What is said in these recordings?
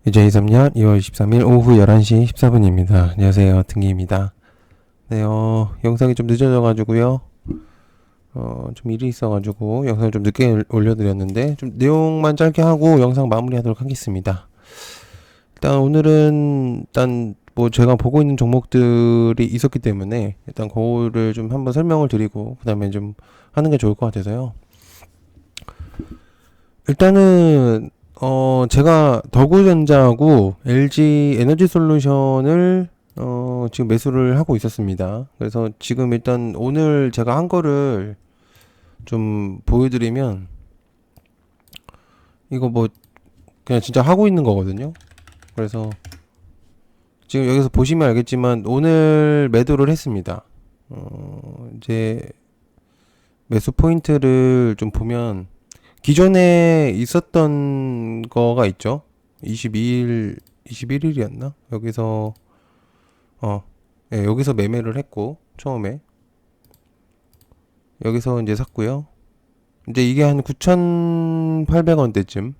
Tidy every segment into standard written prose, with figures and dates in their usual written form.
2023년 2월 23일 오후 11시 14분입니다. 안녕하세요. 등기입니다. 네, 영상이 좀 늦어져가지고요. 좀 일이 있어가지고 영상을 좀 늦게 올려드렸는데, 좀 내용만 짧게 하고 영상 마무리하도록 하겠습니다. 일단 오늘은, 뭐 제가 보고 있는 종목들이 있었기 때문에, 일단 그거를 좀 한번 설명을 드리고, 그 다음에 좀 하는 게 좋을 것 같아서요. 일단은, 제가 더구전자하고 LG 에너지 솔루션을 지금 매수를 하고 있었습니다. 그래서 지금 일단 오늘 제가 한 거를 좀 보여드리면, 이거 뭐 그냥 진짜 하고 있는 거거든요. 그래서 지금 여기서 보시면 알겠지만 오늘 매도를 했습니다. 이제 매수 포인트를 좀 보면 기존에 있었던 거가 있죠. 21일이었나? 여기서 예, 여기서 매매를 했고, 처음에 여기서 이제 샀고요. 이제 이게 한 9,800원대쯤,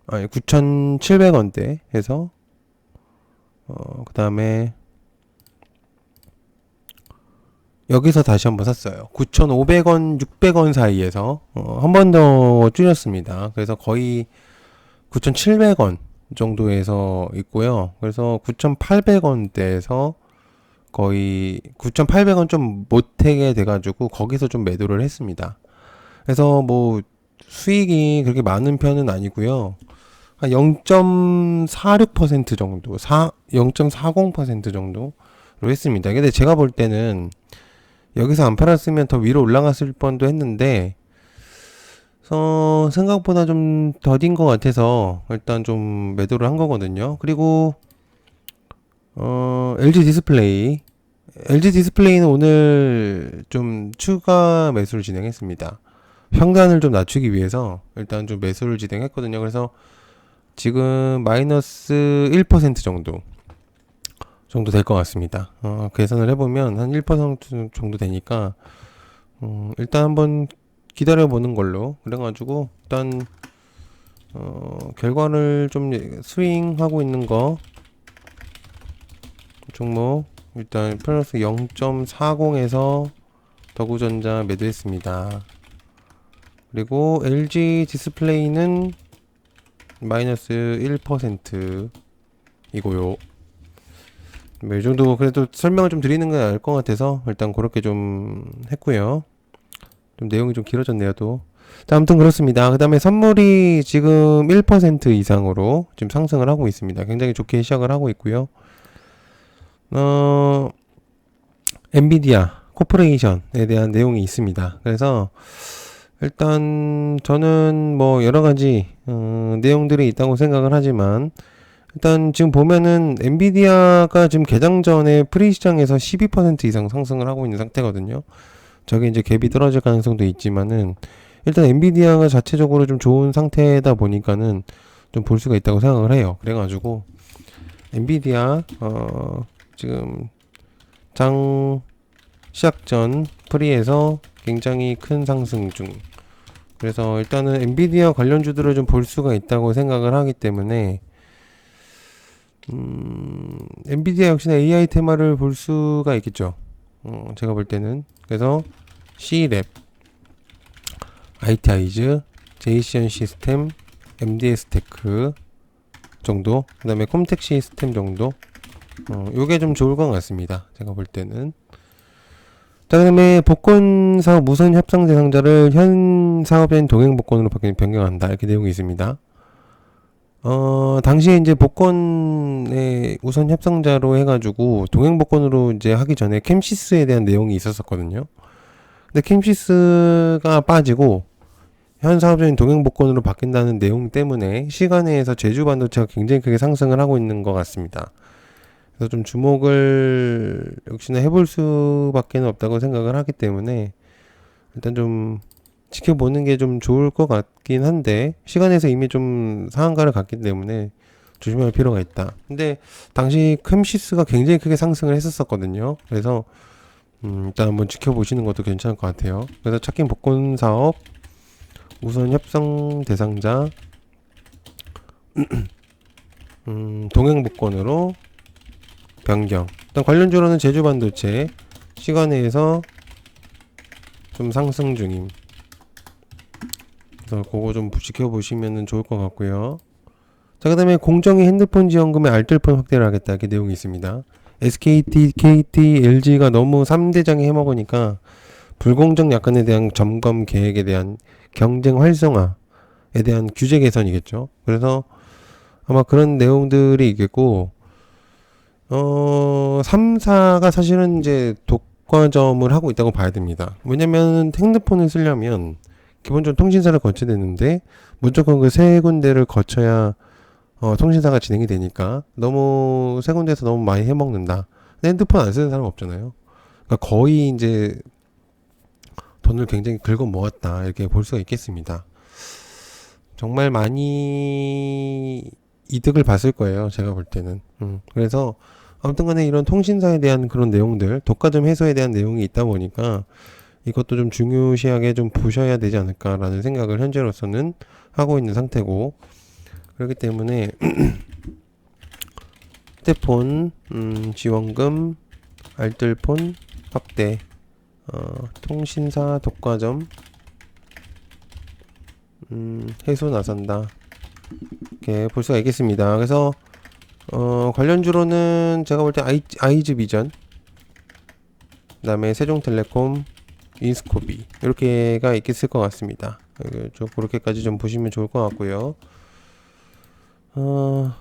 아니 9,700원대 해서 그 다음에 여기서 다시 한번 샀어요. 9,500원, 600원 사이에서 한 번 더 줄였습니다. 그래서 거의 9,700원 정도에서 있고요. 그래서 9,800원대에서 거의 9,800원 좀 못하게 돼가지고 거기서 좀 매도를 했습니다. 그래서 뭐 수익이 그렇게 많은 편은 아니고요. 한 0.46% 정도, 0.40% 정도로 했습니다. 근데 제가 볼 때는 여기서 안 팔았으면 더 위로 올라갔을 뻔도 했는데, 생각보다 좀 더딘 것 같아서 일단 좀 매도를 한 거거든요. 그리고 LG 디스플레이, LG 디스플레이는 오늘 좀 추가 매수를 진행했습니다. 평단을 좀 낮추기 위해서 일단 좀 매수를 진행했거든요. 그래서 지금 마이너스 1% 정도 될 것 같습니다. 계산을 해보면 한 1% 정도 되니까 일단 한번 기다려보는 걸로. 그래가지고 일단 결과를 좀 스윙하고 있는 거 종목 일단 플러스 0.40에서 더구전자 매도했습니다. 그리고 LG 디스플레이는 마이너스 1% 이고요. 이 정도 그래도 설명을 좀 드리는 게 나을 것 같아서 일단 그렇게 좀 했고요. 좀 내용이 좀 길어졌네요, 또. 자, 아무튼 그렇습니다. 그 다음에 선물이 지금 1% 이상으로 지금 상승을 하고 있습니다. 굉장히 좋게 시작을 하고 있고요. 엔비디아 코퍼레이션에 대한 내용이 있습니다. 그래서 일단 저는 뭐 여러 가지 내용들이 있다고 생각을 하지만, 일단 지금 보면은 엔비디아가 지금 개장 전에 프리 시장에서 12% 이상 상승을 하고 있는 상태거든요. 저게 이제 갭이 떨어질 가능성도 있지만은, 일단 엔비디아가 자체적으로 좀 좋은 상태다 보니까는 좀 볼 수가 있다고 생각을 해요. 그래가지고 엔비디아 지금 장 시작 전 프리에서 굉장히 큰 상승 중. 그래서 일단은 엔비디아 관련주들을 좀 볼 수가 있다고 생각을 하기 때문에, 엔비디아 역시나 AI 테마를 볼 수가 있겠죠. 제가 볼 때는. 그래서 C랩, IT아이즈, 제이시언 시스템, MDS 테크 정도, 그 다음에 콤텍 시스템 정도, 요게 좀 좋을 것 같습니다. 제가 볼 때는. 자, 그 다음에 복권 사업 우선 협상 대상자를 현 사업자인 동행 복권으로 변경한다. 이렇게 내용이 있습니다. 당시에 이제 복권의 우선 협상자로 해가지고 동행 복권으로 이제 하기 전에 캠시스에 대한 내용이 있었었거든요. 근데 캠시스가 빠지고 현 사업자인 동행 복권으로 바뀐다는 내용 때문에 시간에서 제주 반도체가 굉장히 크게 상승을 하고 있는 것 같습니다. 그래서 좀 주목을 역시나 해볼 수밖에 없다고 생각을 하기 때문에 일단 좀 지켜보는 게 좀 좋을 것 같긴 한데, 시간에서 이미 좀 상한가를 갔기 때문에 조심할 필요가 있다. 근데 당시 캠시스가 굉장히 크게 상승을 했었거든요. 그래서 일단 한번 지켜보시는 것도 괜찮을 것 같아요. 그래서 찾긴 복권 사업 우선 협상 대상자 동행복권으로 변경. 일단 관련주로는 제주반도체 시간에서 좀 상승 중임. 그래서 그거 좀 지켜보시면 좋을 것 같고요. 자, 그 다음에 공정위 핸드폰 지원금의 알뜰폰 확대를 하겠다. 이렇게 내용이 있습니다. SKT, KT, LG가 너무 3대장이 해먹으니까 불공정 약관에 대한 점검 계획에 대한 경쟁 활성화에 대한 규제 개선이겠죠. 그래서 아마 그런 내용들이 있겠고, 3사가 사실은 이제 독과점을 하고 있다고 봐야 됩니다. 왜냐면 핸드폰을 쓰려면 기본적으로 통신사를 거쳐야 되는데 무조건 그 세 군데를 거쳐야 통신사가 진행이 되니까 너무 세 군데에서 너무 많이 해먹는다. 근데 핸드폰 안 쓰는 사람 없잖아요. 그러니까 거의 이제 돈을 굉장히 긁어 모았다 이렇게 볼 수가 있겠습니다. 정말 많이 이득을 봤을 거예요. 제가 볼 때는. 그래서 아무튼 간에 이런 통신사에 대한 그런 내용들, 독과점 해소에 대한 내용이 있다 보니까 이것도 좀 중요시하게 좀 보셔야 되지 않을까라는 생각을 현재로서는 하고 있는 상태고, 그렇기 때문에 휴대폰 지원금 알뜰폰 확대, 통신사 독과점 해소 나선다 이렇게 볼 수가 있겠습니다. 그래서 관련주로는 제가 볼 때 아이즈 비전, 그 다음에 세종텔레콤, 인스코비 이렇게가 있겠을 것 같습니다. 좀 그렇게까지 좀 보시면 좋을 것 같고요. 그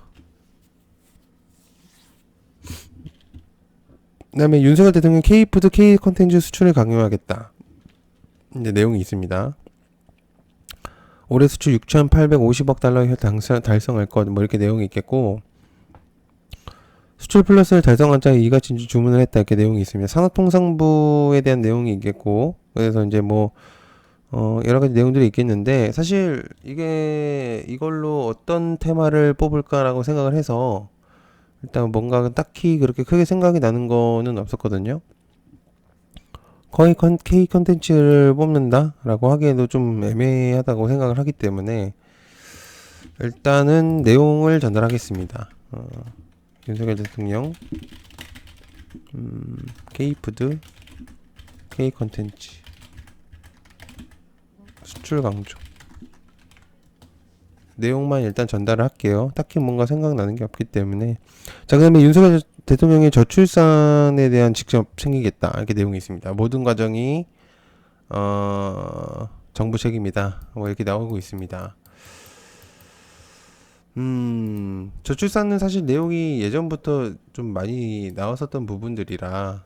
다음에 윤석열 대통령 K푸드 K컨텐츠 수출을 강요하겠다 이제 내용이 있습니다. 올해 수출 6,850억 달러 달성할 것 뭐 이렇게 내용이 있겠고, 수출 플러스를 달성하자 이가 진주 주문을 했다 이렇게 내용이 있습니다. 산업통상부에 대한 내용이 있겠고, 그래서 이제 뭐 여러 가지 내용들이 있겠는데, 사실 이걸로 어떤 테마를 뽑을까라고 생각을 해서 일단 뭔가 딱히 그렇게 크게 생각이 나는 거는 없었거든요. 거의 K 컨텐츠를 뽑는다라고 하기에도 좀 애매하다고 생각을 하기 때문에 일단은 내용을 전달하겠습니다. 윤석열 대통령 K푸드 K 컨텐츠 수출 강조 내용만 일단 전달을 할게요. 딱히 뭔가 생각나는 게 없기 때문에. 자, 그 다음에 윤석열 대통령의 저출산에 대한 직접 챙기겠다 이렇게 내용이 있습니다. 모든 과정이 정부 책임이다 뭐 이렇게 나오고 있습니다. 저출산은 사실 내용이 예전부터 좀 많이 나왔었던 부분들이라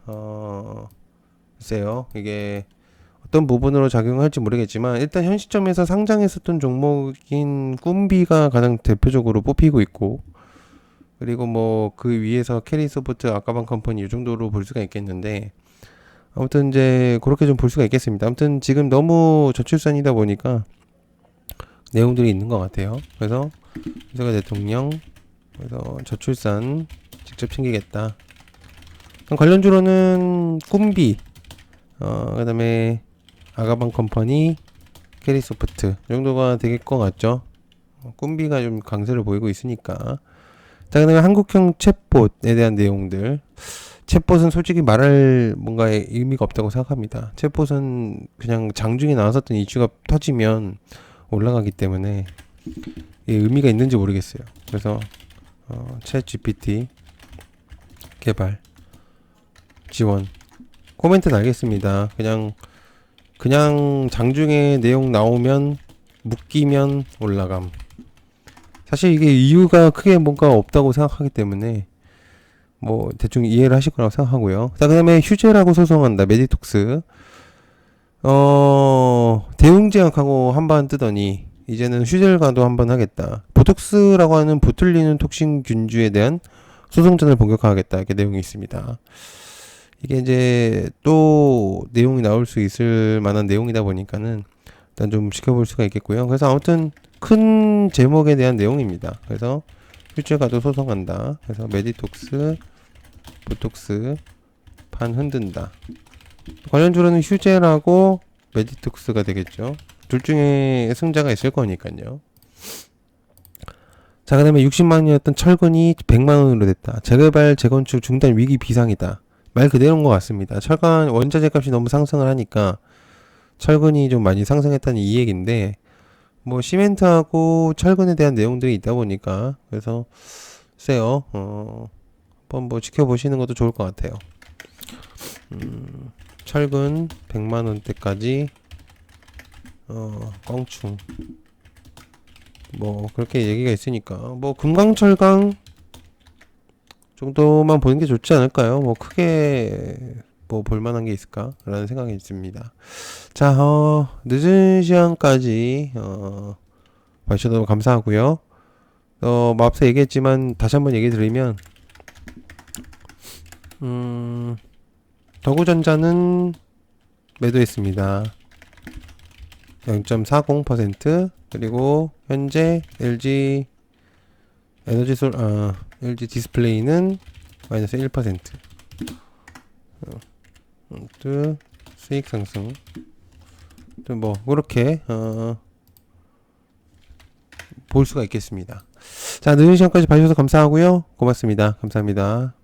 글쎄요 이게 어떤 부분으로 작용할지 모르겠지만, 일단 현 시점에서 상장했었던 종목인 꿈비가 가장 대표적으로 뽑히고 있고, 그리고 뭐 그 위에서 캐리소프트, 아까방컴퍼니 이 정도로 볼 수가 있겠는데, 아무튼 이제 그렇게 좀 볼 수가 있겠습니다. 아무튼 지금 너무 저출산이다 보니까 내용들이 있는 것 같아요. 그래서 윤석열 대통령 그래서 저출산 직접 챙기겠다. 관련주로는 꿈비, 그 다음에 아가방컴퍼니, 캐리소프트 이 정도가 될 것 같죠. 꿈비가 좀 강세를 보이고 있으니까. 자, 그 다음에 한국형 챗봇에 대한 내용들. 챗봇은 솔직히 말할 뭔가 의미가 없다고 생각합니다. 챗봇은 그냥 장중에 나왔었던 이슈가 터지면 올라가기 때문에 의미가 있는지 모르겠어요. 그래서 챗 GPT 개발 지원 코멘트 달겠습니다. 그냥 장중에 내용 나오면 묶이면 올라감. 사실 이게 이유가 크게 뭔가 없다고 생각하기 때문에 뭐 대충 이해를 하실 거라고 생각하고요. 자, 그 다음에 휴재라고 소송한다. 메디톡스 대웅제약하고 한번 뜨더니 이제는 휴젤과도 한번 하겠다. 보톡스라고 하는 보툴리눔 톡신균주에 대한 소송전을 본격화하겠다 이렇게 내용이 있습니다. 이게 이제 또 내용이 나올 수 있을 만한 내용이다 보니까는 일단 좀 지켜볼 수가 있겠고요. 그래서 아무튼 큰 제목에 대한 내용입니다. 그래서 휴재과도 소송한다. 그래서 메디톡스, 보톡스 판 흔든다. 관련주로는 휴재라고 메디톡스가 되겠죠. 둘 중에 승자가 있을 거니까요. 자, 그 다음에 60만 원이었던 철근이 100만 원으로 됐다. 재개발, 재건축 중단 위기 비상이다. 말 그대로인 것 같습니다. 철근 원자재 값이 너무 상승을 하니까 철근이 좀 많이 상승했다는 이 얘기인데, 뭐 시멘트하고 철근에 대한 내용들이 있다 보니까 그래서 글쎄요, 한번 뭐 지켜보시는 것도 좋을 것 같아요. 철근 100만 원대까지 껑충 뭐 그렇게 얘기가 있으니까 뭐 금강철강 정도만 보는 게 좋지 않을까요? 뭐 크게 뭐 볼만한 게 있을까라는 생각이 있습니다. 자, 늦은 시간까지 봐주셔서 감사하고요. 뭐 앞서 얘기했지만 다시 한번 얘기 드리면 더구전자는 매도했습니다. 0.40%. 그리고 현재 LG LG 디스플레이는 마이너스 1%. 또 수익 상승. 또 뭐 그렇게 볼 수가 있겠습니다. 자, 늦은 시간까지 봐주셔서 감사하고요. 고맙습니다. 감사합니다.